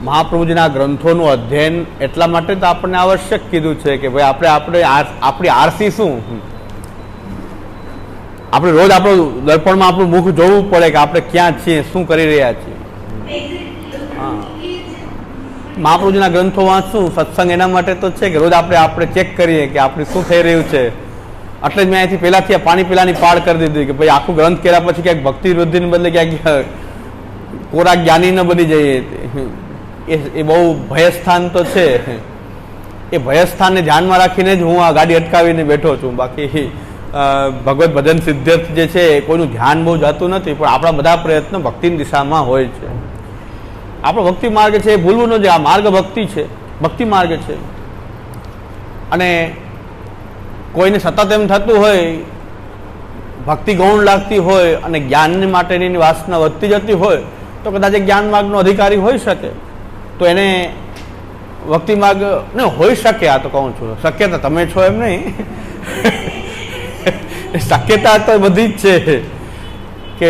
મહાપ્રભુજીના ગ્રંથોનું અધ્યયન એટલા માટે તો આપણને આવશ્યક કીધું છે કે ભાઈ આપણી આરસી શું, આપણે રોજ આપણું દર્પણમાં આપણું મુખ જોવું પડે કે આપણે ક્યાં છીએ, શું કરી રહ્યા છીએ. હા, મહાપ્રભુજીના ગ્રંથો વાંચશું, સત્સંગ એના માટે તો છે કે રોજ આપણે ચેક કરીએ કે આપણે શું થઈ રહ્યું છે. એટલે જ મેં અહીંથી પહેલાથી પાણી પીલાની પાળ કરી દીધી કે ભાઈ આખું ગ્રંથ કર્યા પછી ક્યાંક ભક્તિ વૃદ્ધિને બદલે ક્યાંક કોરા જ્ઞાની ન બની જઈએ. એ બહુ ભયસ્થાન તો છે. એ ભયસ્થાનને ધ્યાનમાં રાખીને જ હું આ ગાડી અટકાવીને બેઠો છું. બાકી ભગવત ભજન સિદ્ધાર્થ જે છે કોઈનું ધ્યાન બહુ જતું નથી, પણ આપણા બધા પ્રયત્નો ભક્તિની દિશામાં હોય છે. આપણો ભક્તિ માર્ગ છે એ ભૂલવું ન જોઈએ. આ માર્ગ ભક્તિ છે, ભક્તિ માર્ગ છે. અને કોઈને સતત એમ થતું હોય, ભક્તિ ગૌણ લાગતી હોય અને જ્ઞાન માટેની વાસના વધતી જતી હોય તો કદાચ એ જ્ઞાન માર્ગનો અધિકારી હોઈ શકે. તો એને ભક્તિ માર્ગ ને હોઈ શકે. આ તો કહું છું, શક્યતા તમે છો એમ નહીં, શક્યતા તો બધી જ છે કે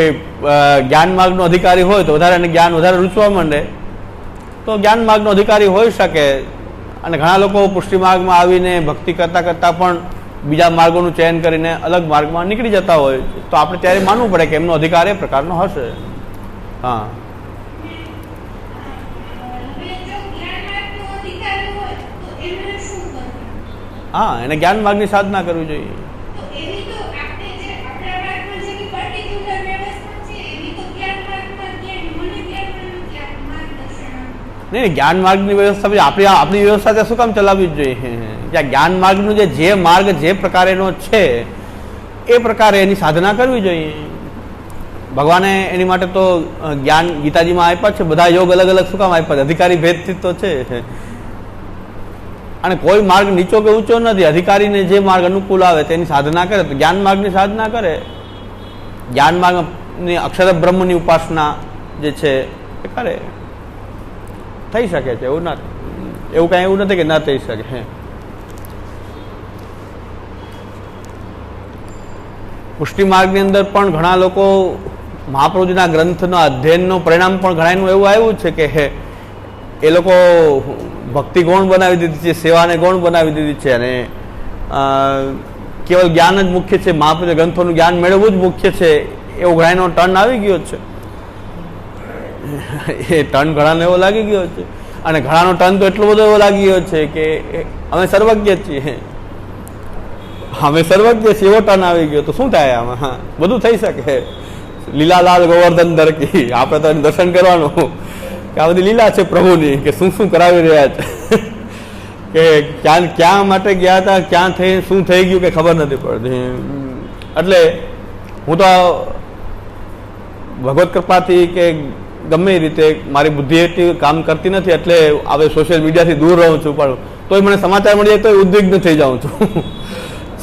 જ્ઞાન માર્ગનો અધિકારી હોય તો વધારે એને જ્ઞાન વધારે રૂચવા માંડે તો જ્ઞાન માર્ગનો અધિકારી હોઈ શકે. અને ઘણા લોકો પુષ્ટિ માર્ગમાં આવીને ભક્તિ કરતાં કરતાં પણ બીજા માર્ગોનું ચયન કરીને અલગ માર્ગમાં નીકળી જતા હોય તો આપણે ત્યારે માનવું પડે કે એમનો અધિકાર એ પ્રકારનો હશે. હા, હા, એને જ્ઞાન માર્ગની સાધના કરવી જોઈએ. નહીં, જ્ઞાન માર્ગની વ્યવસ્થા આપણી વ્યવસ્થા ત્યાં શું કામ ચલાવવી જ જોઈએ? ત્યાં જ્ઞાન માર્ગનું જે માર્ગ જે પ્રકારેનો છે એ પ્રકારે એની સાધના કરવી જોઈએ. ભગવાને એની માટે તો જ્ઞાન ગીતાજીમાં આપ્યા છે. બધા યોગ અલગ અલગ શું કામ આપ્યા છે? અધિકારી ભેદથી તો છે. અને કોઈ માર્ગ નીચો કે ઊંચો નથી. અધિકારીને જે માર્ગ અનુકૂળ આવે તેની સાધના કરે તો જ્ઞાન માર્ગની સાધના કરે. જ્ઞાન માર્ગની અક્ષર બ્રહ્મની ઉપાસના જે છે એ કરે. થઈ શકે છે, એવું કાંઈ એવું નથી કે ના થઈ શકે. પુષ્ટિ માર્ગની અંદર પણ ઘણા લોકો મહાપ્રભુજીના ગ્રંથના અધ્યયનનું પરિણામ પણ ઘણાનું એવું આવ્યું છે કે એ લોકો ભક્તિ ગૌણ બનાવી દીધી છે, સેવાને ગૌણ બનાવી દીધી છે અને કેવલ જ્ઞાન જ મુખ્ય છે, મહાપ્રભુના ગ્રંથોનું જ્ઞાન મેળવવું જ મુખ્ય છે એવો ઘણાનો ટર્ન આવી ગયો છે. એ ટર્ન ઘણાને એવો લાગી ગયો છે અને ઘણાનો ટર્ન તો એટલો બધો એવો લાગી ગયો છે કે અમે સર્વજ્ઞ છીએ, એવો ટર્ન આવી ગયો. તો શું થાય આમાં? બધું થઈ શકે. લીલાલાલ ગોવર્ધન દરકી, આપણે તો દર્શન કરવાનું કે આ બધી લીલા છે પ્રભુની કે શું શું કરાવી રહ્યા છે કે ક્યાં માટે ગયા હતા, ક્યાં થઈ શું થઈ ગયું કે ખબર નથી પડતી. એટલે હું તો ભગવત કૃપાથી કે ગમે રીતે મારી બુદ્ધિ એટલી કામ કરતી નથી એટલે હવે સોશિયલ મીડિયાથી દૂર રહું છું, પણ તોય મને સમાચાર મળી જાય તો ઉદ્વિગ્ન થઈ જાઉં છું.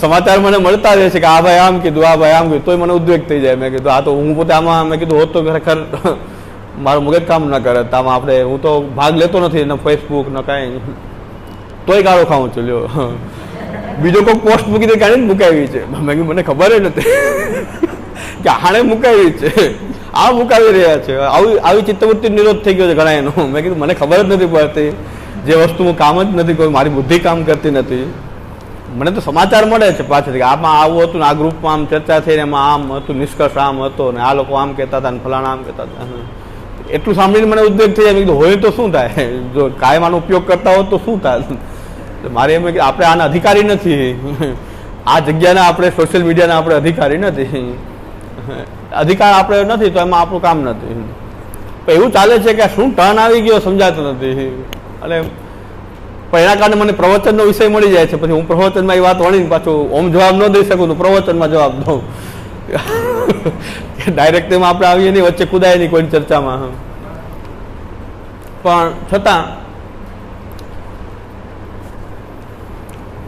સમાચાર મને મળતા રહે છે કે આ ભાઈ આમ કીધું, આ ભાઈ આમ કીધું, તોય મને ઉદ્વેગ થઈ જાય. મેં કીધું આ તો હું પોતે આમાં મેં કીધું હોત તો ખરેખર મારું મગજ કામ ન કરે. આમાં આપણે હું તો ભાગ લેતો નથી ને ફેસબુક ને કાંઈ, તોય ગાળો ખાઉં છું. લ્યો, બીજો કોઈ પોસ્ટ મૂકી દે કાઢીને મુકાવી છે. મેં કીધું મને ખબર નથી કે આણે મુકાવી છે, આ મુકાવી રહ્યા છે. આવી ચિત્તવૃત્તિ નિરોધ થઈ ગયો છે ઘણા એનો. મેં કીધું મને ખબર જ નથી પડતી, જે વસ્તુ હું કામ જ નથી કોઈ, મારી બુદ્ધિ કામ કરતી નથી. મને તો સમાચાર મળે છે પાછળથી કે આમાં આવું હતું ને આ ગ્રુપમાં આમ ચર્ચા થઈને એમાં આમ હતું, નિષ્કર્ષ આમ હતો ને આ લોકો આમ કહેતા હતા ને ફલાણા આમ કહેતા હતા. એટલું સાંભળીને મને ઉદ્વેગ થઈ જાય. મેં કીધું હોય તો શું થાય? જો કાયમ આનો ઉપયોગ કરતા હોત તો શું થાય? મારે એમ કે આપણે આના અધિકારી નથી, આ જગ્યાના આપણે સોશિયલ મીડિયાના આપણે અધિકારી નથી. અધિકાર આપણે નથી તો એમાં આપણું કામ નથી. એવું ચાલે છે કે શું ટર્ન આવી ગયો સમજાતું નથી. અને પણ એના કારણે મને પ્રવચનનો વિષય મળી જાય છે. પછી હું પ્રવચનમાં એ વાત વળીને પાછું ઓમ જવાબ ન દઈ શકું તો પ્રવચનમાં જવાબ દઉં. ડાયરેક્ટ એમાં આપણે આવીએ નહીં, વચ્ચે કુદાય નહીં કોઈની ચર્ચામાં. પણ છતાં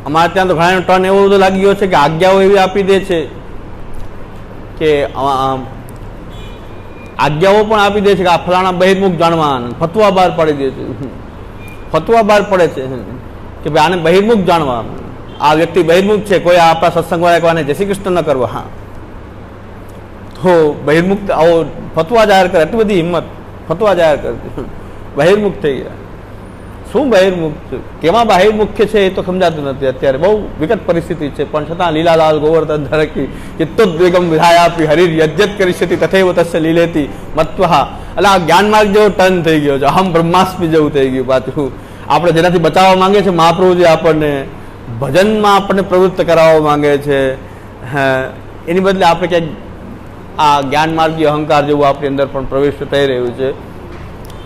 અમારે ત્યાં તો ઘણા ટર્ન એવો બધો લાગી ગયો છે કે આજ્ઞાઓ એવી આપી દે છે કે આજ્ઞાઓ પણ આપી દે છે કે આ ફલાણા બહિર્મુખ જાણવા, ફતવા બહાર પાડી દે છે. ફતવા બહાર પડે છે કે ભાઈ આને બહિર્મુખ જાણવા, આ વ્યક્તિ બહિર્મુખ છે, કોઈ આપણા સત્સંગવાળા કોને જય શ્રી કૃષ્ણ ન કરવા. હા, તો બહિર્મુખ આવો ફતવા જાહેર કરે, એટલી બધી હિંમત ફતવા જાહેર કરતી. બહિર્મુખ થઈ ગયા. શું બહિર્મુખ, કેવા બહિર્મુખ્ય છે એ તો સમજાતું નથી. અત્યારે બહુ વિકટ પરિસ્થિતિ છે, પણ છતાં લીલાલાલ ગોવર્ધન ધરકી ચિત્તોદ્વેગમ વિધાયાપી હરિર યજ્જત કરીષ્યતિ તથૈવ તસ્ય લીલેતી મત્વહા. એટલે આ જ્ઞાન માર્ગ જેવો ટર્ન થઈ ગયો છે, અહમ બ્રહ્માસ્મિ જેવું થઈ ગયું પાછું. આપણે જેનાથી બચાવવા માંગે છે મહાપ્રભુજી, આપણને ભજનમાં આપણને પ્રવૃત્ત કરાવવા માંગે છે. એની બદલે આપણે ક્યાંક આ જ્ઞાન માર્ગી અહંકાર જેવું આપણી અંદર પણ પ્રવેશ થઈ રહ્યું છે.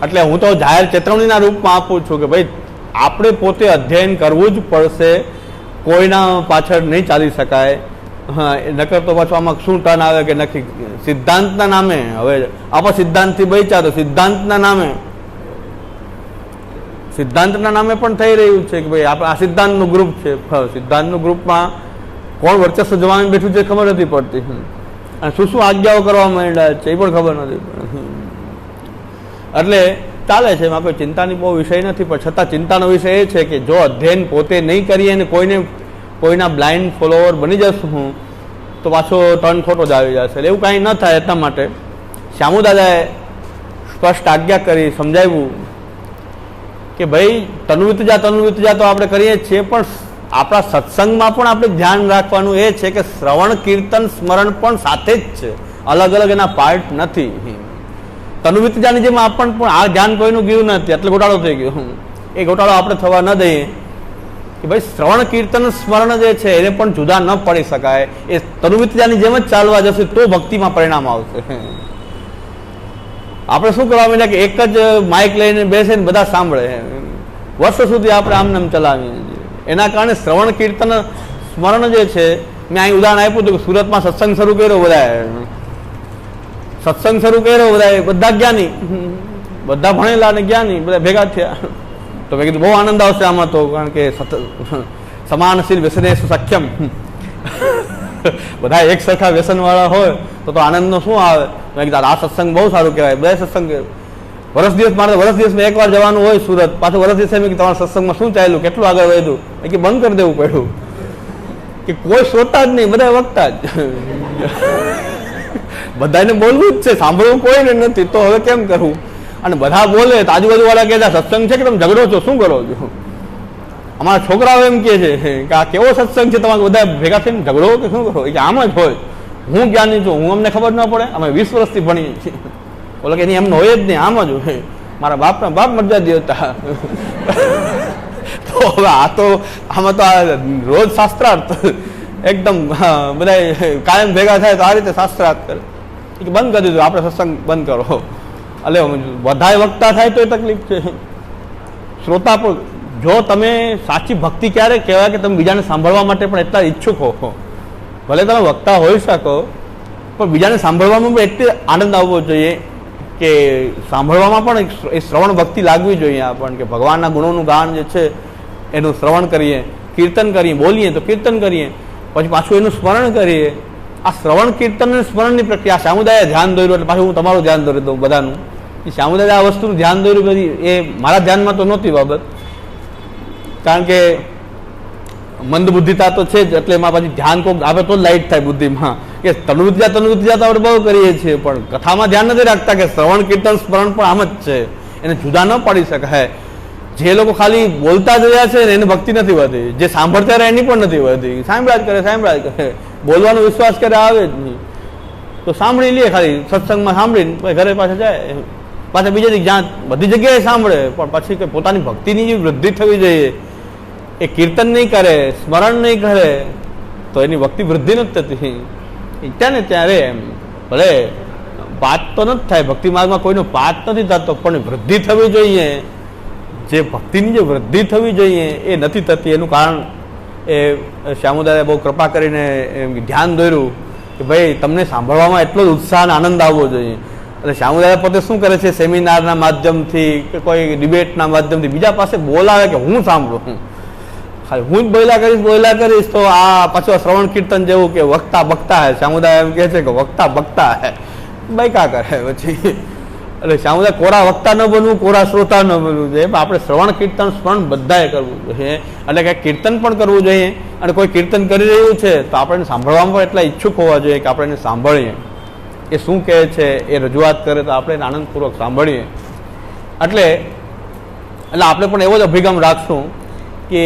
એટલે હું તો જાહેર ચેતવણીના રૂપમાં આપું છું કે ભાઈ આપણે પોતે અધ્યયન કરવું જ પડશે, કોઈના પાછળ નહીં ચાલી શકાય. નકર તો પાછું આમાં શું ટર્ન આવે કે નક્કી સિદ્ધાંતના નામે, હવે આપણે સિદ્ધાંતથી બચ્યા તો સિદ્ધાંતના નામે પણ થઈ રહ્યું છે કે ભાઈ આપણે આ સિદ્ધાંતનું ગ્રુપ છે, સિદ્ધાંતનું ગ્રુપમાં કોણ વર્ચસ્વ જમાવી બેઠું છે ખબર નથી પડતી, અને શું શું આજ્ઞાઓ કરવા માંડ્યા છે એ પણ ખબર નથી પડતી. એટલે ચાલે છે, એમાં કોઈ ચિંતાની બહુ વિષય નથી, પણ છતાં ચિંતાનો વિષય એ છે કે જો અધ્યયન પોતે નહીં કરીએ અને કોઈના બ્લાઇન્ડ ફોલોવર બની જશું હું તો પાછો ટર્ન ખોટો જ આવી જશે. એટલે એવું કાંઈ ન થાય એટલા માટે શ્યામુ દાદાએ સ્પષ્ટ આજ્ઞા કરી, સમજાવ્યું કે ભાઈ તનુવિતજા તો આપણે કરીએ જ છીએ, પણ આપણા સત્સંગમાં પણ આપણે ધ્યાન રાખવાનું એ છે કે શ્રવણ કીર્તન સ્મરણ પણ સાથે જ છે, અલગ અલગ એના પાર્ટ નથી. તનુવિતજાની જેમ આપણને પણ આ ધ્યાન કોઈનું ગયું નથી, એટલે ઘોટાળો થઈ ગયો. એ ઘોટાળો આપણે થવા ન દઈએ કે ભાઈ શ્રવણ કીર્તન સ્મરણ જે છે એને પણ જુદા ન પડી શકાય. એ તનુવિતજાની જેમ જ ચાલવા જશે તો ભક્તિમાં પરિણામ આવશે. આપણે શું કરવા માંડ્યા કે એક જ માઇક લઈને બેસે ને બધા સાંભળે, વર્ષો સુધી આપણે આમને આમ ચલાવીએ. એના કારણે શ્રવણ કીર્તન સ્મરણ જે છે, મેં અહીં ઉદાહરણ આપ્યું હતું કે સુરતમાં સત્સંગ શરૂ કર્યો, બધા જ્ઞાની, બધા ભણેલા અને જ્ઞાની બધા ભેગા થયા. તો મેં કીધું બહુ આનંદ આવશે આમાં તો, કારણ કે સમાનશીલ વ્યસનેશ સખ્યમ, બધા એક સરખા વ્યસન વાળા હોય તો આનંદનો શું આવે. મેં કીધું આ સત્સંગ બહુ સારું કહેવાય, બધા સત્સંગ વર્ષ દિવસમાં એકવાર જવાનું હોય સુરત, પાછું વર્ષ દિવસે મેં તમારા સત્સંગમાં શું ચાલ્યું, કેટલું આગળ વધ્યું, કે બંધ કરી દેવું પડ્યું, કે કોઈ શ્રોતા જ નહીં, બધા વક્તા જ. બધાને બોલવું જ છે, સાંભળવું કોઈને નથી, તો હવે કેમ કરવું. અને બધા બોલે તો આજુબાજુ વાળા કહેતા સત્સંગ છે કે તમે ઝઘડો છો, શું કરો છો. અમારા છોકરાઓ એમ કહે છે કે આ કેવો સત્સંગ છે, તમારે બધા ભેગા થઈને ઝઘડો કે શું કરો. કે આમ જ હોય, હું જ્ઞાની છું, હું અમને ખબર ન પડે, અમે 20 વર્ષથી ભણીએ છીએ. બોલો કે એની એમને હોય જ નહીં, આમ જ હોય, મારા બાપના બાપ મર્યાદા હતા. તો હવે આમાં તો આ રોજ શાસ્ત્રાર્થ એકદમ બધા કાયમ ભેગા થાય તો આ રીતે શાસ્ત્રાર્થ કરે કે બંધ કરી દીધું, આપણે સત્સંગ બંધ કરો. એટલે વધારે વક્તા થાય તો એ તકલીફ છે. શ્રોતા પણ જો તમે સાચી ભક્તિ ક્યારે કહેવાય કે તમે બીજાને સાંભળવા માટે પણ એટલા ઈચ્છુક હો, ભલે તમે વક્તા હોઈ શકો પણ બીજાને સાંભળવામાં પણ એટલી આનંદ આવવો જોઈએ કે સાંભળવામાં પણ એ શ્રવણ ભક્તિ લાગવી જોઈએ આપણને, કે ભગવાનના ગુણોનું ગાન જે છે એનું શ્રવણ કરીએ, કીર્તન કરીએ, બોલીએ તો કીર્તન કરીએ, પછી પાછું એનું સ્મરણ કરીએ. આ શ્રવણ કીર્તન અને સ્મરણની પ્રક્રિયા શ્યામુદાયે ધ્યાન દોર્યું, એટલે પાછું હું તમારું ધ્યાન દોરી દઉં બધાનું. એ શ્યામુદાયે આ વસ્તુનું ધ્યાન દોર્યું બધી, એ મારા ધ્યાનમાં તો નહોતી બાબત, કારણ કે મંદ બુદ્ધિતા તો છે જ, એટલે એમાં પછી ધ્યાન કોક આવે તો લાઈટ થાય બુદ્ધિમાં, કે તનુવિદ્યા તો આપણે બહુ કરીએ છીએ, પણ કથામાં ધ્યાન નથી રાખતા કે શ્રવણ કીર્તન સ્મરણ પણ આમ જ છે, એને જુદા ન પાડી શકાય. જે લોકો ખાલી બોલતા જ રહ્યા છે ને એને ભક્તિ નથી વધી, જે સાંભળતા રહે એની પણ નથી વધી. સાંભળ્યા જ કરે, બોલવાનો વિશ્વાસ કરે આવે જ નહીં, તો સાંભળી લે, ખાલી સત્સંગમાં સાંભળીને ઘરે પાછા જાય, પાછા બીજે જ્યાં બધી જગ્યાએ સાંભળે, પણ પછી કે પોતાની ભક્તિની જે વૃદ્ધિ થવી જોઈએ, એ કીર્તન નહીં કરે, સ્મરણ નહીં કરે, તો એની ભક્તિ વૃદ્ધિ નથી થતી. ત્યાં ને ત્યારે એમ ભલે પાત તો નથી થાય, ભક્તિ માર્ગમાં કોઈનો પાત નથી થતો, પણ વૃદ્ધિ થવી જોઈએ. જે ભક્તિની જે વૃદ્ધિ થવી જોઈએ એ નથી થતી. એનું કારણ એ શ્યામુદાએ બહુ કૃપા કરીને ધ્યાન દોર્યું કે ભાઈ તમને સાંભળવામાં એટલો જ ઉત્સાહ અને આનંદ આવવો જોઈએ. એટલે શ્યામુદાય પોતે શું કરે છે, સેમિનારના માધ્યમથી કે કોઈ ડિબેટના માધ્યમથી બીજા પાસે બોલાવે કે હું સાંભળું, ખાલી હું જ બોલ્યા કરીશ તો આ પાછું શ્રવણ કીર્તન જેવું કે વક્તા બકતા હે. શ્યામુદાય એમ કહે છે કે વક્તા બકતા હે, બાયકા કરે પછી. એટલે શ્યામુદાય કોરા વક્તા ન બનવું, કોરા શ્રોતા ન બનવું જોઈએ, આપણે શ્રવણ કીર્તન સ્મરણ બધાએ કરવું જોઈએ. એટલે કે કીર્તન પણ કરવું જોઈએ, અને કોઈ કીર્તન કરી રહ્યું છે તો આપણે સાંભળવામાં પણ એટલા ઈચ્છુક હોવા જોઈએ કે આપણે એને સાંભળીએ, એ શું કહે છે એ રજૂઆત કરે તો આપણે આનંદપૂર્વક સાંભળીએ. એટલે એટલે આપણે પણ એવો જ અભિગમ રાખશું કે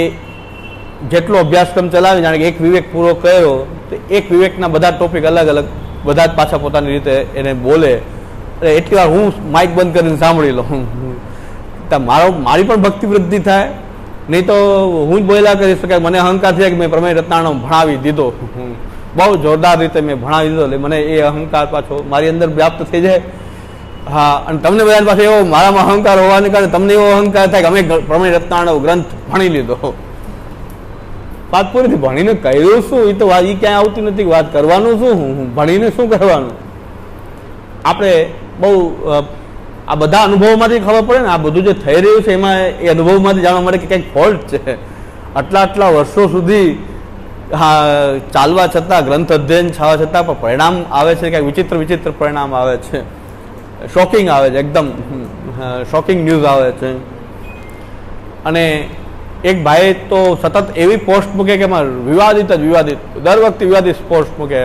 જેટલો અભ્યાસક્રમ ચલાવી, જાણે કે એક વિવેક પૂરો કર્યો તો એક વિવેકના બધા ટોપિક અલગ અલગ બધા જ પાછા પોતાની રીતે એને બોલે. એટલી વાર હું માઇક બંધ કરીને સાંભળી લઉં, મારી પણ ભક્તિ વૃદ્ધિ થાય. નહીં તો હું જ બોલ્યા કરીશ કે મને અહંકાર છે કે મેં પ્રમેય રત્નાણો ભણાવી દીધો, બહુ જોરદાર રીતે મેં ભણાવી દીધો, એટલે મને એ અહંકાર પાછો મારી અંદર વ્યાપ્ત થઈ જાય. હા, અને તમને બધા પાસે એવો મારામાં અહંકાર હોવાને કારણે તમને એવો અહંકાર થાય કે અમે પ્રમેય રત્નાણો ગ્રંથ ભણી લીધો. વાત પૂરી થી ભણીને કર્યું શું? એ તો વાત એ ક્યાંય આવતી નથી. વાત કરવાનું શું? ભણીને શું કરવાનું? આપણે બહુ આ બધા અનુભવોમાંથી ખબર પડે ને, આ બધું જે થઈ રહ્યું છે એમાં એ અનુભવમાંથી જાણવા મળે કે કંઈક ફોલ્ટ છે. આટલા વર્ષો સુધી ચાલવા છતાં, ગ્રંથ અધ્યયન થવા છતાં પણ પરિણામ આવે છે કંઈક વિચિત્ર પરિણામ આવે છે, શોકિંગ આવે છે, એકદમ શોકિંગ ન્યૂઝ આવે છે. અને એક ભાઈ તો સતત એવી પોસ્ટ મૂકે કે એમાં વિવાદિત દર વખતે વિવાદિત પોસ્ટ મૂકે.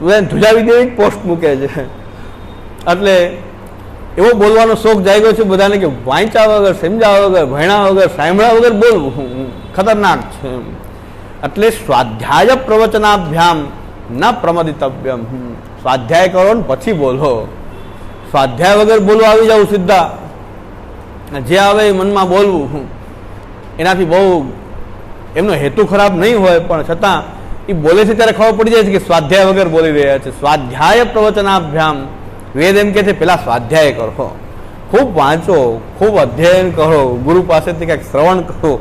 હવે ધ્રુજાવી દેવી પોસ્ટ મૂકે છે. એટલે એવો બોલવાનો શોખ જાગ્યો છે બધાને કે વાંચ્યા વગર, સમજ્યા વગર, ભણ્યા વગર, સાંભળ્યા વગર બોલવું ખતરનાક છે. એટલે સ્વાધ્યાય પ્રવચનાભ્યામ ન પ્રમદિતવ્યમ. સ્વાધ્યાય કરો ને પછી બોલો. સ્વાધ્યાય વગર બોલવા આવી જાવ સીધા, જે આવે એ મનમાં બોલવું. એનાથી બહુ એમનો હેતુ ખરાબ નહીં હોય, પણ છતાં એ બોલે છે ત્યારે ખબર પડી જાય છે કે સ્વાધ્યાય વગર બોલી રહ્યા છે. સ્વાધ્યાય પ્રવચનાભ્યામ. વેદ એમ કે છે પેલા સ્વાધ્યાય કરો, ખૂબ વાંચો, ખૂબ અધ્યયન કરો, ગુરુ પાસેથી કંઈક શ્રવણ કરો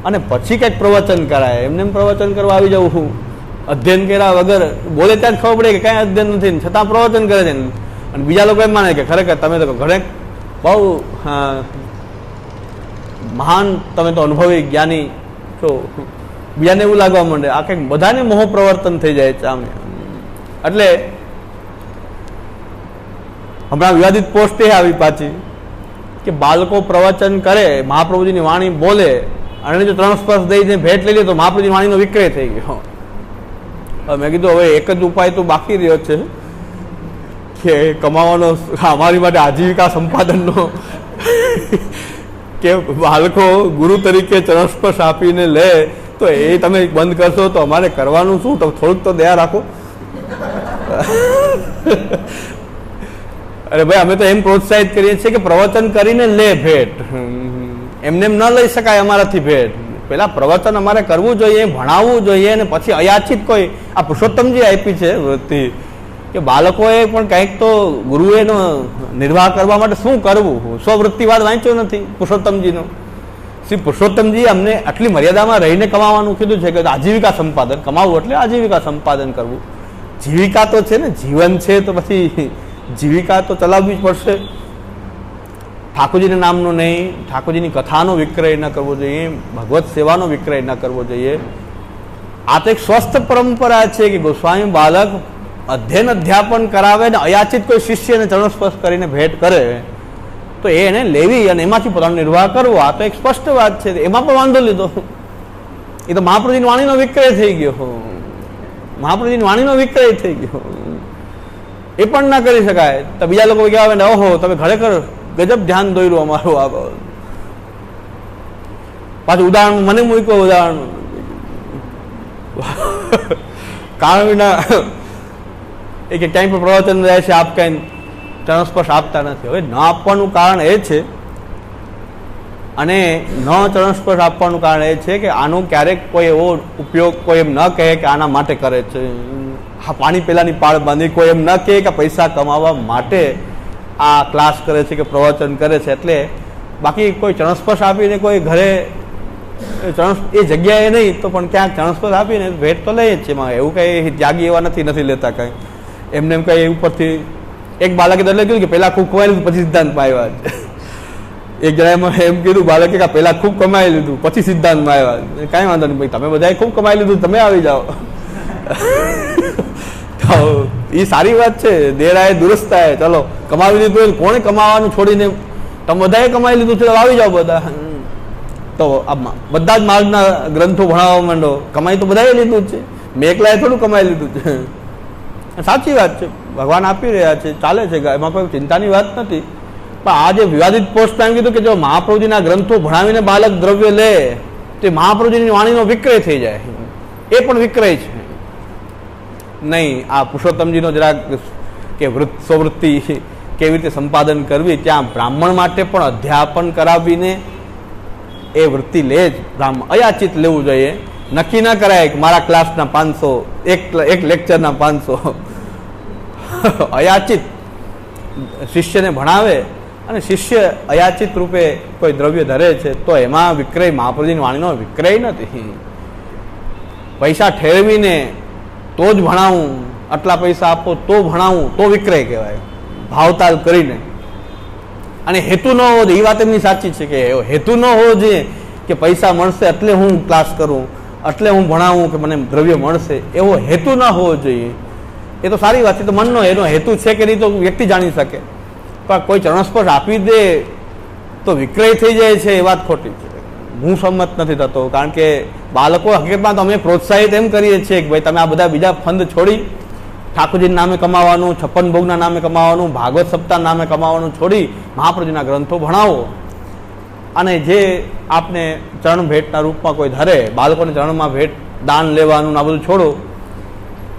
અને પછી કંઈક પ્રવચન કરાય. એમને પ્રવચન કરવા આવી જવું, અધ્યયન કર્યા વગર બોલે ત્યાં જ ખબર પડે કે કાંઈ અધ્યયન નથી, છતાં પ્રવચન કરે છે. અને બીજા લોકો એમ માને કે ખરેખર તમે તો ઘણે બહુ મહાન, તમે તો અનુભવી જ્ઞાની છો. બીજાને એવું લાગવા માંડે, આ કંઈક બધાને મોહ પ્રવર્તન થઈ જાય છે આમ. એટલે હમણાં વિવાદિત પોસ્ટ એ આવી પાછી કે બાળકો પ્રવચન કરે, મહાપ્રભુજીની વાણી બોલે અને જો 3 સ્પર્શ દઈને ભેટ લઈ લે તો મહાપ્રભુજીની વાણીનો વિક્રય થઈ ગયો. મેં કીધું હવે એક જ ઉપાય તો બાકી રહ્યો છે કે કમાવાનો, અમારી માટે આજીવિકા સંપાદનનો, કે બાળકો ગુરુ તરીકે ચરણસ્પર્શ આપીને લે તો એ તમે બંધ કરશો તો અમારે કરવાનું શું? તો થોડુંક તો દયા રાખો. અરે ભાઈ, અમે તો એમ પ્રોત્સાહિત કરીએ છીએ કે પ્રવચન કરીને લે ભેટ, એમને એમ ન લઈ શકાય અમારાથી ભેટ. પેલા પ્રવચન અમારે કરવું જોઈએ, ભણાવવું જોઈએ, અને પછી અયાચિત કોઈ આ પુરુષોત્તમજી આપી છે વૃત્તિ કે બાળકોએ પણ કંઈક તો ગુરુએનો નિર્વાહ કરવા માટે શું કરવું. સ્વવૃત્તિવાદ વાંચ્યો નથી પુરુષોત્તમજીનો. શ્રી પુરુષોત્તમજી અમને આટલી મર્યાદામાં રહીને કમાવાનું કીધું છે કે આજીવિકા સંપાદન, કમાવવું એટલે આજીવિકા સંપાદન કરવું. જીવિકા તો છે ને, જીવન છે તો પછી જીવિકા તો ચલાવવી જ પડશે. ઠાકોરજીના નામનો નહીં, ઠાકોરજીની કથાનો વિક્રય ન કરવો જોઈએ, ભગવત સેવાનો વિક્રય ન કરવો જોઈએ. આ તો એક સ્વસ્થ પરંપરા છે કે ગોસ્વામી બાલક અધ્યયન અધ્યાપન કરાવે ને અયાચિત કોઈ શિષ્યને ચરણસ્પર્શ કરીને ભેટ કરે તો એને લેવી અને એમાંથી પોતાનો નિર્વાહ કરવો. આ તો એક સ્પષ્ટ વાત છે. એમાં પણ વાંધો લીધો, એ તો મહાપ્રભુજીની વાણીનો વિક્રય થઈ ગયો. મહાપ્રભુજીની વાણીનો વિક્રય થઈ ગયો, એ પણ ના કરી શકાય. તો બીજા લોકો કહેવાય ને ઓહો તમે ખરેખર ગજબ ધ્યાન દોર્યું અમારું. આ પાછું ઉદાહરણ મને મૂક્યો, ઉદાહરણ કારણ વિના એ કે ક્યાંય પણ પ્રવચન રહે છે, આપ કઈ ચરણસ્પર્શ આપતા નથી. હવે ન આપવાનું કારણ એ છે, અને ન ચરણસ્પર્શ આપવાનું કારણ એ છે કે આનો ક્યારેક કોઈ એવો ઉપયોગ કોઈ એમ ન કહે કે આના માટે કરે છે, હા પાણી પેલાની પાળ બાંધી, કોઈ એમ ન કહે કે પૈસા કમાવા માટે આ ક્લાસ કરે છે કે પ્રવચન કરે છે. એટલે બાકી કોઈ ચરણસ્પર્શ આપીને કોઈ ઘરે એ જગ્યાએ નહીં તો પણ ક્યાંક ચરણસ્પર્શ આપીને ભેટ તો લઈએ જ છે. એમાં એવું કંઈ ત્યાગી એવા નથી લેતા કંઈ. એમને એમ કંઈ ઉપરથી એક બાળકે તો કીધું કે પહેલાં ખૂબ કમાઈ લીધું પછી સિદ્ધાંતમાં આવ્યા. એક જણાએ એમ કીધું બાળકે કે પહેલાં ખૂબ કમાઈ લીધું પછી સિદ્ધાંતમાં આવ્યા. કાંઈ વાંધો નહીં ભાઈ, તમે બધાએ ખૂબ કમાઈ લીધું, તમે આવી જાઓ. તો એ સારી વાત છે, દેરાએ દુરસ્તાએ. ચલો કમાવી લીધું, કોણે કમાવાનું છોડીને તમે બધાએ કમાઈ લીધું છે, આવી જાઓ બધા. તો આમાં બધા જ માર્ગના ગ્રંથો ભણાવવા માંડો. કમાઈ તો બધાએ લીધું જ છે, મેં એકલાએ થોડું કમાઈ લીધું છે. સાચી વાત છે, ભગવાન આપી રહ્યા છે, ચાલે છે, એમાં કોઈ ચિંતાની વાત નથી. પણ આ જે વિવાદિત પોસ્ટમાં એમ કીધું કે જો મહાપ્રભુજીના ગ્રંથો ભણાવીને બાલક દ્રવ્ય લે તો મહાપ્રભુજીની વાણીનો વિક્રય થઈ જાય, એ પણ વિક્રય છે નહીં. આ પુરુષોત્તમજીનો જરાક કે સ્વવૃત્તિ કેવી રીતે સંપાદન કરવી, ત્યાં બ્રાહ્મણ માટે પણ અધ્યાપન કરાવીને એ વૃત્તિ લે જ બ્રાહ્મણ, અયાચિત લેવું જોઈએ. નક્કી ના કરાય કે મારા ક્લાસના 500, એક લેક્ચરના 500. અયાચિત શિષ્યને ભણાવે અને શિષ્ય અયાચિત રૂપે કોઈ દ્રવ્ય ધરે છે તો એમાં વિક્રય મહાપ્રભુજીની વાણીનો વિક્રય નથી. પૈસા ઠેરવીને તો જ ભણાવું, આટલા પૈસા આપો તો ભણાવું, તો વિક્રય કહેવાય, ભાવતાલ કરીને. અને હેતુ ન હોવો જોઈએ, એ વાત એમની સાચી છે કે હેતુ ન હોવો જોઈએ કે પૈસા મળશે એટલે હું ક્લાસ કરું, એટલે હું ભણાવું કે મને દ્રવ્ય મળશે, એવો હેતુ ન હોવો જોઈએ. એ તો સારી વાત છે, તો મનનો એનો હેતુ છે કે નહીં તો વ્યક્તિ જાણી શકે, પણ કોઈ ચરણસ્પર્શ આપી દે તો વિક્રય થઈ જાય છે એ વાત ખોટી છે. હું સંમત નથી થતો, કારણ કે બાળકો હકીકતમાં તો અમે પ્રોત્સાહિત એમ કરીએ છીએ કે ભાઈ તમે આ બધા બીજા ફંદ છોડી ઠાકોરજીના નામે કમાવાનું, 56 ભોગના નામે કમાવાનું, ભાગવત સપ્તાહ નામે કમાવાનું છોડી મહાપ્રભુજીના ગ્રંથો ભણાવો. અને જે આપને ચરણ ભેટના રૂપમાં કોઈ ધરે, બાળકોને ચરણમાં ભેટ દાન લેવાનું આ બધું છોડો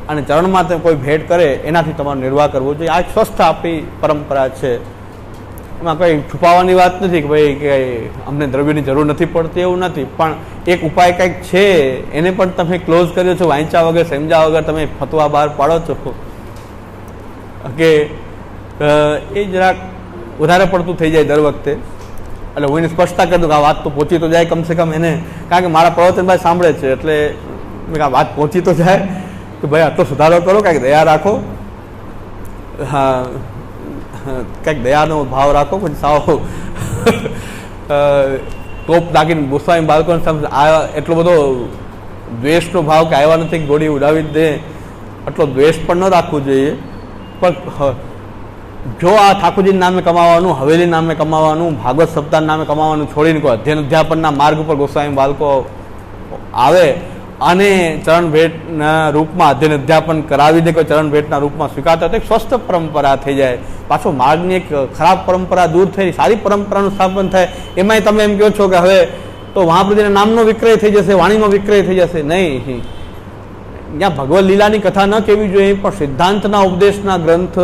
અને ચરણમાં તે કોઈ ભેટ કરે એનાથી તમારો નિર્વાહ કરવો જોઈએ. આ એક સ્વસ્થ આપણી પરંપરા છે, એમાં કંઈ છુપાવવાની વાત નથી કે ભાઈ કે અમને દ્રવ્યની જરૂર નથી પડતી, એવું નથી. પણ એક ઉપાય કંઈક છે એને પણ તમે ક્લોઝ કર્યો છો, વાંચ્યા વગર સમજ્યા વગર તમે ફતવા બહાર પાડો છો કે એ જરાક વધારે પડતું થઈ જાય દર વખતે. એટલે હું એને સ્પષ્ટતા કરી દઉં કે આ વાત તો પહોંચી તો જાય કમસે કમ એને, કારણ કે મારા પ્રવચનભાઈ સાંભળે છે એટલે આ વાત પહોંચી તો જાય કે ભાઈ આટલો સુધારો કરો, કાંઈક દયા રાખો, હા કંઈક દયાનો ભાવ રાખો. પછી સાવ ટોપ દાગીને ગોસ્વામી બાળકોને સામે આ એટલો બધો દ્વેષનો ભાવ કે આવ્યા નથી ગોળી ઉડાવી જ દે, આટલો દ્વેષ પણ ન રાખવું જોઈએ. પણ જો આ ઠાકોરજી નામે કમાવાનું, હવેલી નામે કમાવાનું, ભાગવત સપ્તાહ નામે કમાવાનું છોડીને કોઈ અધ્યયન અધ્યાપનના માર્ગ ઉપર ગોસ્વામી બાળકો આવે અને ચરણ ભેટના રૂપમાં અધ્યયન અધ્યાપન કરાવીને કોઈ ચરણ ભેટના રૂપમાં સ્વીકારતા તો એક સ્વસ્થ પરંપરા થઈ જાય. પાછો માર્ગની એક ખરાબ પરંપરા દૂર થઈ સારી પરંપરાનું સ્થાપન થાય. એમાંય તમે એમ કહો છો કે હવે તો મહાપ્રભુજીના નામનો વિક્રય થઈ જશે, વાણીનો વિક્રય થઈ જશે. નહીં, ત્યાં ભગવદ લીલાની કથા ન કહેવી જોઈએ, પણ સિદ્ધાંતના ઉપદેશના ગ્રંથ,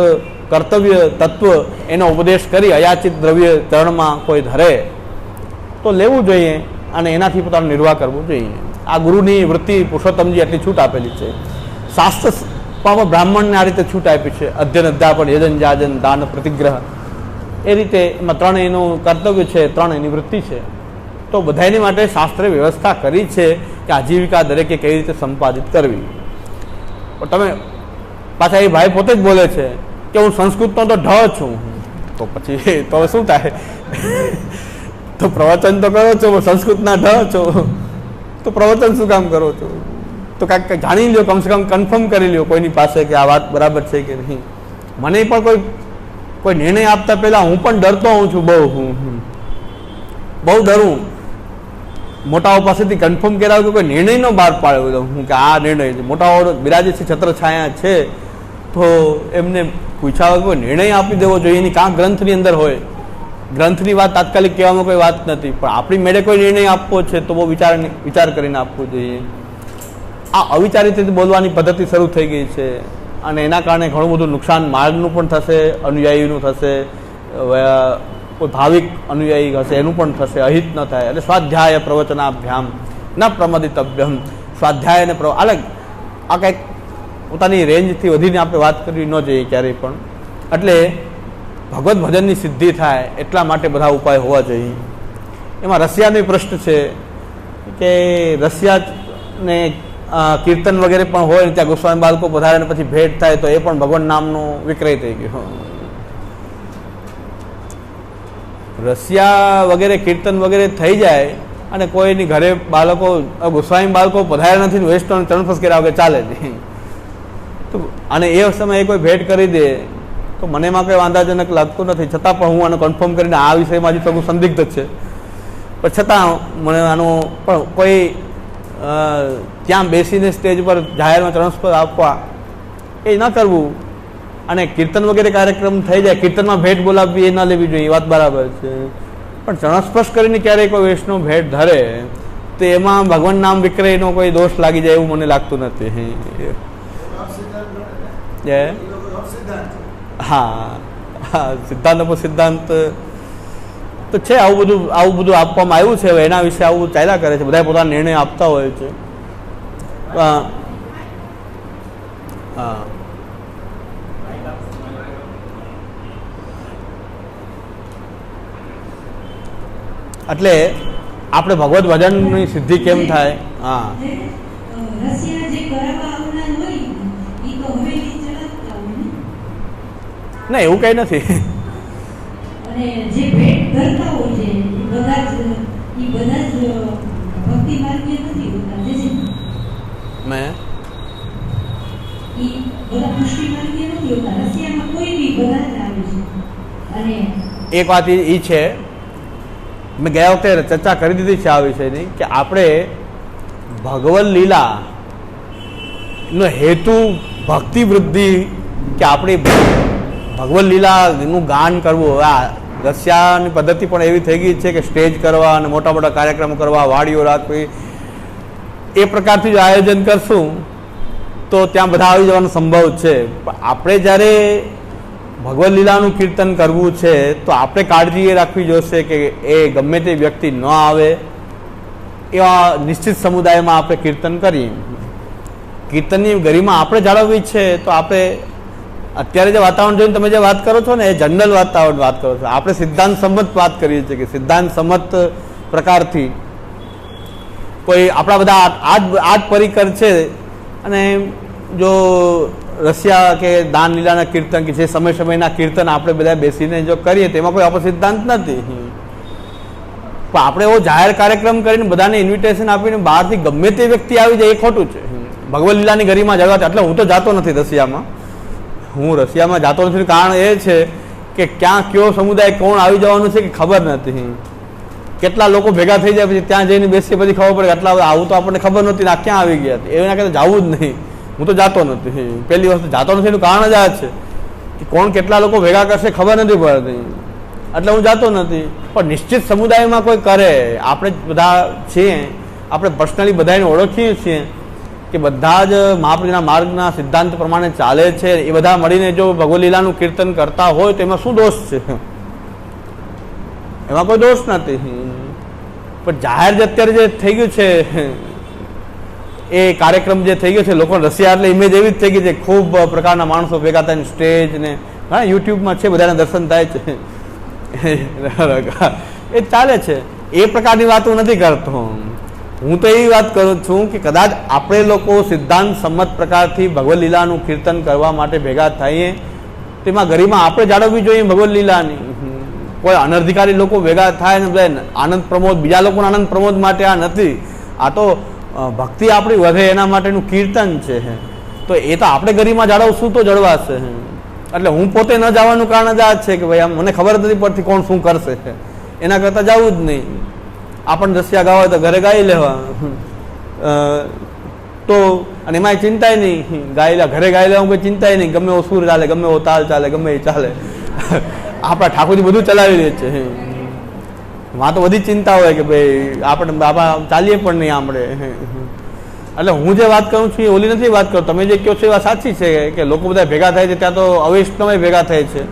કર્તવ્ય તત્વ એનો ઉપદેશ કરી અયાચિત દ્રવ્ય ચરણમાં કોઈ ધરે તો લેવું જોઈએ અને એનાથી પોતાનો નિર્વાહ કરવો જોઈએ. આ ગુરુની વૃત્તિ પુરુષોત્તમજી આટલી છૂટ આપેલી છે. શાસ્ત્રમાં બ્રાહ્મણને આ રીતે છૂટ આપી છે, અધ્યયન અધ્યાપન, યજન જાજન, દાન, પ્રતિગ્રહ, એ રીતે એમાં 3 એનું કર્તવ્ય છે, 3 એની વૃત્તિ છે. તો બધાની માટે શાસ્ત્રે વ્યવસ્થા કરી છે કે આજીવિકા દરેકે કેવી રીતે સંપાદિત કરવી. પણ તમે પાછા એ ભાઈ પોતે જ બોલે છે કે હું સંસ્કૃતનો તો ઢ છું, તો પછી તો શું થાય? તો પ્રવચન તો કરો છો, સંસ્કૃતના ઢ છો, તો પ્રવચન શું કામ કરો છો? તો કાંઈક જાણી લો, કમસે કમ કન્ફર્મ કરી લો કોઈની પાસે કે આ વાત બરાબર છે કે નહીં. મને પણ કોઈ નિર્ણય આપતા પહેલા હું પણ ડરતો હોઉં છું, બહુ ડરું. મોટાઓ પાસેથી કન્ફર્મ કરાવ્યું કે કોઈ નિર્ણય નો બહાર પાડ્યો હું કે આ નિર્ણય છે. મોટાઓ બિરાજે છે, છત્રછાયા છે, તો એમને પૂછ્યા કોઈ નિર્ણય આપી દેવો જોઈએ. એની કાં ગ્રંથની અંદર હોય, ગ્રંથની વાત તાત્કાલિક કહેવામાં કોઈ વાત નથી, પણ આપણી મેળે કોઈ નિર્ણય આપવો છે તો બહુ વિચાર કરીને આપવો જોઈએ. આ અવિચારિત રીતે બોલવાની પદ્ધતિ શરૂ થઈ ગઈ છે અને એના કારણે ઘણું બધું નુકસાન માર્ગનું પણ થશે, અનુયાયીનું થશે, કોઈ ભાવિક અનુયાયી હશે એનું પણ થશે, અહિત ન થાય. એટલે સ્વાધ્યાય પ્રવચનાભ્યામ ન પ્રમદિતભ્યમ, સ્વાધ્યાય અને અલગ આ કંઈક પોતાની રેન્જથી વધીને આપણે વાત કરવી ન જોઈએ ક્યારેય પણ. એટલે ભગવત ભજનની સિદ્ધિ થાય એટલા માટે બધા ઉપાય હોવા જોઈએ. એમાં રસિયાનો પ્રશ્ન છે કે રસિયાને કીર્તન વગેરે પણ હોય ને ત્યાં ગોસ્વામી બાળકો પધારે પછી ભેટ થાય તો એ પણ ભગવાન નામનો વિક્રય થઈ ગયો. રસિયા વગેરે કીર્તન વગેરે થઈ જાય અને કોઈની ઘરે બાળકો ગોસ્વામી બાળકો પધાર્યા નથી, વેસ્ટર્ન ચરણસ્પર્શ કર્યા વગર ચાલે નહીં. તો અને એ સમયે કોઈ ભેટ કરી દે તો મને એમાં કંઈ વાંધાજનક લાગતું નથી. છતાં પણ હું આને કન્ફર્મ કરીને આ વિષયમાં હજી થોડું સંદિગ્ધ છે, પણ છતાં મને આનું પણ કોઈ ત્યાં બેસીને સ્ટેજ પર જાહેરમાં ચરણસ્પર્શ આપવા એ ન કરવું અને કીર્તન વગેરે કાર્યક્રમ થઈ જાય, કીર્તનમાં ભેટ બોલાવવી એ ન લેવી જોઈએ, એ વાત બરાબર છે, પણ ચરણસ્પર્શ કરીને ક્યારેય કોઈ વૈષ્ણવ ભેટ ધરે તો એમાં ભગવાન નામ વિક્રયનો કોઈ દોષ લાગી જાય એવું મને લાગતું નથી. હા હા, સિદ્ધાંત સિદ્ધાંત તો છે, આવું બધું આપવામાં આવ્યું છે. હવે એના વિશે આવું ચાલ્યા કરે છે, બધા પોતાના નિર્ણય આપતા હોય છે. હા એટલે આપણે ભગવત ભજનની સિદ્ધિ કેમ થાય? હા ના, એવું કઈ નથી. મેં એક વાત એ છે, મેં ગયા વખતે ચર્ચા કરી દીધી છે આ વિષયની, કે આપણે ભગવદ લીલા નો હેતુ ભક્તિ વૃદ્ધિ, કે આપણી ભગવદ લીલાનું ગાન કરવું. આ રશિયાની પદ્ધતિ પણ એવી થઈ ગઈ છે કે સ્ટેજ કરવા અને મોટા મોટા કાર્યક્રમો કરવા, વાડીઓ રાખવી, એ પ્રકારથી જો આયોજન કરશું તો ત્યાં બધા આવી જવાનો સંભવ છે. આપણે જ્યારે ભગવદ લીલાનું કીર્તન કરવું છે તો આપણે કાળજી એ રાખવી જોશે કે એ ગમે તે વ્યક્તિ ન આવે એવા નિશ્ચિત સમુદાયમાં આપણે કીર્તન કરીએ. કીર્તનની ગરિમા આપણે જાળવવી છે તો આપણે અત્યારે જે વાતાવરણ જોઈને તમે જે વાત કરો છો ને એ જનરલ વાતાવરણ વાત કરો છો. આપણે સિદ્ધાંત સંમત વાત કરીએ છીએ કે સિદ્ધાંત સંમત પ્રકારથી કોઈ આપણા બધા આ જ પરિકર છે. અને જો રશિયા કે દાન લીલાના કીર્તન કે જે સમયના કીર્તન આપણે બધા બેસીને જો કરીએ તેમાં કોઈ આપણો સિદ્ધાંત નથી, પણ આપણે એવો જાહેર કાર્યક્રમ કરીને બધાને ઇન્વિટેશન આપીને બહારથી ગમે તે વ્યક્તિ આવી જાય એ ખોટું છે. ભગવદ લીલાની ગરિમા જળવાતી. એટલે હું તો જાતો નથી રશિયામાં, હું રશિયામાં જાતો નથી. કારણ એ છે કે ક્યાં કયો સમુદાય કોણ આવી જવાનું છે કે ખબર નથી. કેટલા લોકો ભેગા થઈ જાય પછી ત્યાં જઈને બેસીએ પછી ખબર પડે આટલા આવું તો આપણને ખબર નહોતી ને આ ક્યાં આવી ગયા. એના કરતાં જવું જ નહીં. હું તો જાતો નથી. પહેલી વસ્તુ જાતો નથી એનું કારણ જ આ છે કે કોણ કેટલા લોકો ભેગા કરશે ખબર નથી પડતી, એટલે હું જાતો નથી. પણ નિશ્ચિત સમુદાયમાં કોઈ કરે, આપણે બધા છીએ, આપણે પર્સનલી બધાને ઓળખીએ છીએ કે બધા જ મહાપ્રભુના માર્ગના સિદ્ધાંત પ્રમાણે ચાલે છે, એ બધા મળીને જો ભગવદ લીલાનું કીર્તન કરતા હોય તો એમાં શું દોષ છે? એમાં કોઈ દોષ નથી. પણ જાહેર જે અત્યારે જે થઈ ગયું છે એ કાર્યક્રમ જે થઈ ગયો છે, લોકો રશિયા એટલે ઇમેજ એવી જ થઈ ગઈ છે, ખૂબ પ્રકારના માણસો ભેગા થઈને સ્ટેજ ને ઘણા યુટ્યુબમાં છે, બધાને દર્શન થાય છે, એ ચાલે છે. એ પ્રકારની વાત હું નથી કરતો. હું તો એવી વાત કરું છું કે કદાચ આપણે લોકો સિદ્ધાંત સંમત પ્રકારથી ભગવદ લીલાનું કીર્તન કરવા માટે ભેગા થઈએ તેમાં ગરિમા આપણે જાળવવી જોઈએ ભગવદ લીલાની. કોઈ અનધિકારી લોકો ભેગા થાય ને બધા આનંદ પ્રમોદ, બીજા લોકોના આનંદ પ્રમોદ માટે આ નથી. આ તો ભક્તિ આપણી વધે એના માટેનું કીર્તન છે. તો એ તો આપણે ગરિમા જાળવશું તો જળવાશે. એટલે હું પોતે ન જવાનું કારણ જ આ છે કે ભાઈ આમ મને ખબર જ નથી પડતી કોણ શું કરશે, એના કરતાં જવું જ નહીં. આપણને રશિયા ગાવા હોય તો ઘરે ગાઈ લેવા તો, અને એમાં ચિંતાય નહીં, ઘરે ગાઈ લેવા કોઈ ચિંતાય નહીં, ગમે એવો સુર ચાલે, ગમે એવો તાલ ચાલે, ગમે એ ચાલે. આપણા ઠાકોરજી બધું ચલાવી દે છે. માં તો બધી ચિંતા હોય કે ભાઈ આપણે બાબા ચાલીએ પણ નહીં આપણે. એટલે હું જે વાત કરું છું એ ઓલી નથી વાત કરું. તમે જે કહો છો એ વાત સાચી છે કે લોકો બધા ભેગા થાય છે, ત્યાં તો અવૈષ્ણવ ભેગા થાય છે.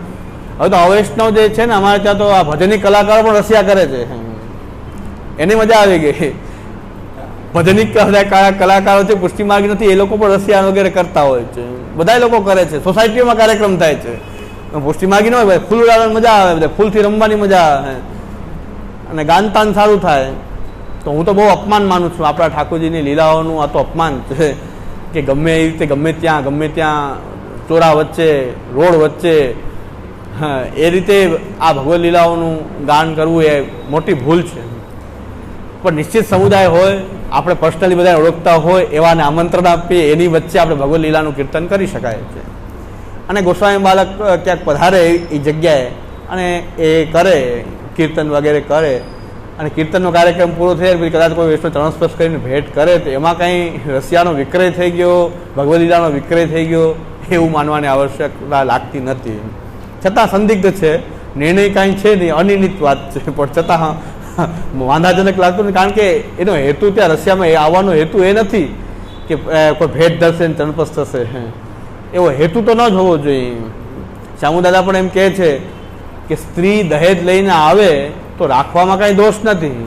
હવે તો અવૈષ્ણવ જે છે ને અમારે ત્યાં તો આ ભજનની કલાકારો પણ રશિયા કરે છે, એની મજા આવી ગઈ. ભજનિક કલાકારો છે, પુષ્ટિ માર્ગી નથી, એ લોકો પણ રશિયા વગેરે કરતા હોય છે. બધા લોકો કરે છે, સોસાયટીઓમાં કાર્યક્રમ થાય છે. પુષ્ટિ માર્ગી ન હોય ભાઈ, ફૂલ ઉડાડવાની મજા આવે, ફૂલથી રમવાની મજા આવે અને ગાનતાન સારું થાય. તો હું તો બહુ અપમાન માનું છું આપણા ઠાકોરજીની લીલાઓનું. આ તો અપમાન છે કે ગમે એ રીતે ગમે ત્યાં ચોરા વચ્ચે, રોડ વચ્ચે એ રીતે આ ભગવદ લીલાઓનું ગાન કરવું એ મોટી ભૂલ છે. પણ નિશ્ચિત સમુદાય હોય, આપણે પર્સનલી બધાને ઓળખતા હોય એવાને આમંત્રણ આપીએ, એની વચ્ચે આપણે ભગવદ લીલાનું કીર્તન કરી શકાય છે. અને ગોસ્વામી બાલક ક્યાંક પધારે એ જગ્યાએ અને એ કરે કીર્તન વગેરે કરે અને કીર્તનનો કાર્યક્રમ પૂરો થયા પછી કદાચ કોઈ વૈષ્ણવ ચરણસ્પર્શ કરીને ભેટ કરે તો એમાં કંઈ રસિયાનો વિક્રય થઈ ગયો, ભગવદ ગીતાનો વિક્રય થઈ ગયો એવું માનવાની આવશ્યકતા લાગતી નથી. છતાં સંદિગ્ધ છે, નિર્ણય કાંઈ છે નહીં, અનિર્ણિત વાત છે, પણ છતાં વાંધાજનક લાગતું નથી. કારણ કે એનો હેતુ ત્યાં રશિયામાં આવવાનો હેતુ એ નથી કે કોઈ ભેટ ધરશે ને ચરણસ્પર્શ થશે, એવો હેતુ તો ન જ હોવો જોઈએ. શામુદાદા પણ એમ કહે છે કે સ્ત્રી દહેજ લઈને આવે તો રાખવામાં કાંઈ દોષ નથી.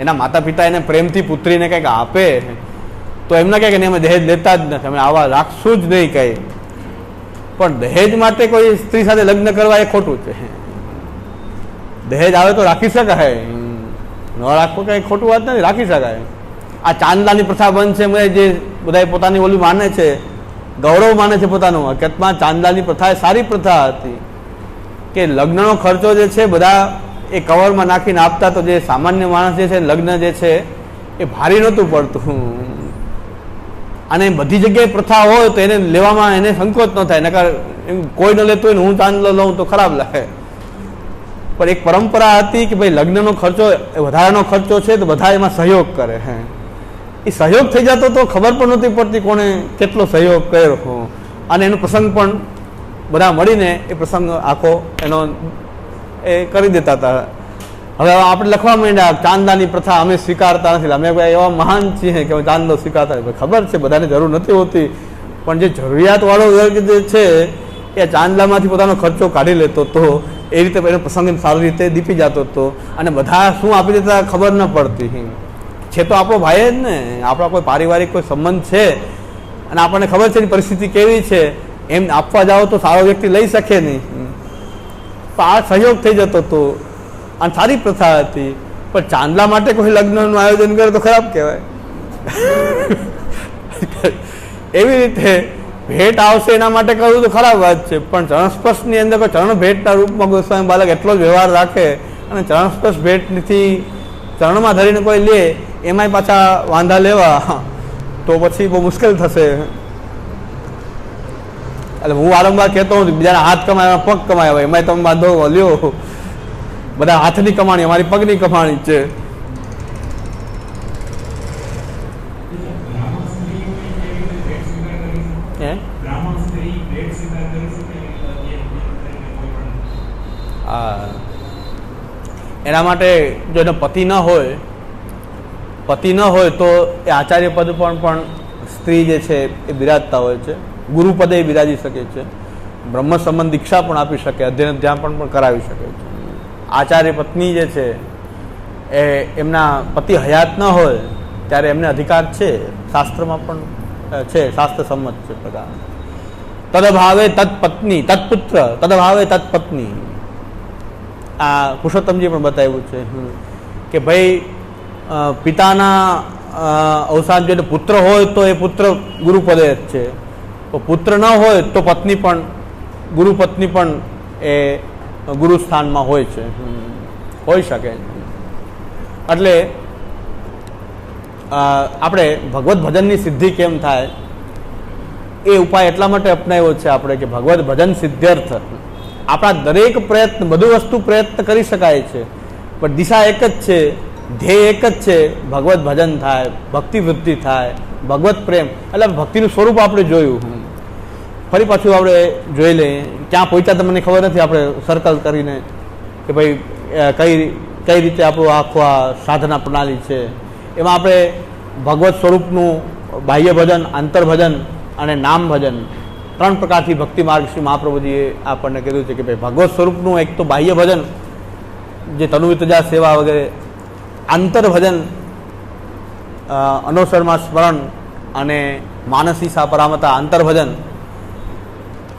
એના માતા પિતા એને પ્રેમથી પુત્રીને કંઈક આપે તો એમને કહે કે નહીં અમે દહેજ લેતા જ નથી, અમે આવા રાખશું જ નહીં કંઈ. પણ દહેજ માટે કોઈ સ્ત્રી સાથે લગ્ન કરવા એ ખોટું છે. દહેજ આવે તો રાખી શકાય, ન રાખવું કંઈ ખોટું વાત નથી, રાખી શકાય. આ ચાંદલાની પ્રથા બંધ છે, જે બધા પોતાની ઓલું માને છે, ગૌરવ માને છે પોતાનું. હકીકતમાં ચાંદલાની પ્રથા એ સારી પ્રથા હતી કે લગ્નનો ખર્ચો જે છે બધા એ કવરમાં નાખીને આપતા, તો જે સામાન્ય માણસ જે છે લગ્ન જે છે એ ભારી નહોતું પડતું. અને બધી જગ્યાએ પ્રથા હોય તો એને લેવામાં એને સંકોચ ન થાય, નકર કોઈ ન લેતું હોય ને હું ચાંદલો લઉં તો ખરાબ લાગે. પણ એક પરંપરા હતી કે ભાઈ લગ્નનો ખર્ચો વધારાનો ખર્ચો છે તો બધા એમાં સહયોગ કરે. એ સહયોગ થઈ જતો તો ખબર પણ નહોતી પડતી કોણે કેટલો સહયોગ કર્યો, અને એનો પ્રસંગ પણ બધા મળીને એ પ્રસંગ આખો એનો એ કરી દેતા હતા. હવે આપણે લખવા માંડ્યા ચાંદાની પ્રથા અમે સ્વીકારતા નથી, અમે એવા મહાન છીએ કે ચાંદલો સ્વીકારતા નથી. ખબર છે બધાને જરૂર નથી હોતી, પણ જે જરૂરિયાતવાળો વર્ગ જે છે એ ચાંદલામાંથી પોતાનો ખર્ચો કાઢી લેતો હતો, એ રીતે એનો પ્રસંગ સારી રીતે દીપી જતો હતો, અને બધા શું આપી દેતા ખબર ન પડતી. છે તો આપણો ભાઈ જ ને, આપણો કોઈ પારિવારિક કોઈ સંબંધ છે અને આપણને ખબર છે પરિસ્થિતિ કેવી છે, એમ આપવા જાઓ તો સારો વ્યક્તિ લઈ શકે નહીં. તો આ સહયોગ થઈ જતો હતો અને સારી પ્રથા હતી. પણ ચાંદલા માટે કોઈ લગ્નનું આયોજન કરે તો ખરાબ કહેવાય. એવી રીતે ભેટ આવશે એના માટે કરવું તો ખરાબ વાત છે, પણ ચરણસ્પર્શની અંદર કોઈ ચરણ ભેટના રૂપમાં ગોસ્વામી બાલક એટલો જ વ્યવહાર રાખે અને ચરણસ્પર્શ ભેટથી ચરણમાં ધરીને કોઈ લે એમાંય પાછા વાંધા લેવા તો પછી બહુ મુશ્કેલ થશે. એટલે હું વારંવાર કહેતો હોઉં બીજાના હાથ કમાય પગ કમાય, એમાંય તમે બાંધો લ્યો. બધા હાથની કમાણી, અમારી પગની કમાણી છે. એના માટે જો એનો પતિ ન હોય તો એ આચાર્ય પદ પણ સ્ત્રી જે છે એ બિરાજતા હોય છે. ગુરુપદે બિરાજી શકે છે, બ્રહ્મ સંબંધ દીક્ષા પણ આપી શકે, અધ્યયન ધ્યાન પણ કરાવી શકે છે. આચાર્ય પત્ની જે છે એ એમના પતિ હયાત ન હોય ત્યારે એમને અધિકાર છે, શાસ્ત્રમાં પણ છે, શાસ્ત્ર સંમત છે બધા. તદભાવે તત્પત્ની તત્પુત્ર, તદભાવે તત્પત્ની. આ પુરુષોત્તમજી પણ બતાવ્યું છે કે ભાઈ પિતાના અવસાન જો પુત્ર હોય તો એ પુત્ર ગુરુપદે જ છે, પુત્ર ન હોય તો પત્ની પણ ગુરુપત્ની પણ એ ગુરુ સ્થાનમાં હોય છે, હોઈ શકે. એટલે આપણે ભગવત ભજનની સિદ્ધિ કેમ થાય એ ઉપાય એટલા માટે અપનાવ્યો છે આપણે કે ભગવત ભજન સિદ્ધ્યર્થ. આપણા દરેક પ્રયત્ન, બધું વસ્તુ પ્રયત્ન કરી શકાય છે, પણ દિશા એક જ છે, ધ્યેય એક જ છે, ભગવત ભજન થાય, ભક્તિ વૃદ્ધિ થાય, ભગવત પ્રેમ. એટલે ભક્તિનું સ્વરૂપ આપણે જોયું. ફરી પાછું આપણે જોઈ લઈએ ક્યાં પહોંચ્યા તમને ખબર નથી. આપણે સર્કલ કરીને કે ભાઈ કઈ રીતે આપણું આખું આ સાધના પ્રણાલી છે, એમાં આપણે ભગવત સ્વરૂપનું બાહ્ય ભજન, આંતરભજન અને નામ ભજન, 3 પ્રકારથી ભક્તિ માર્ગ શ્રી મહાપ્રભુજીએ આપણને કીધું છે કે ભાઈ ભગવત સ્વરૂપનું એક તો બાહ્ય ભજન જે તનુવિતજા સેવા વગેરે, આંતરભજન અનોસરમાં સ્મરણ અને માનસી સા પરામતા આંતરભજન,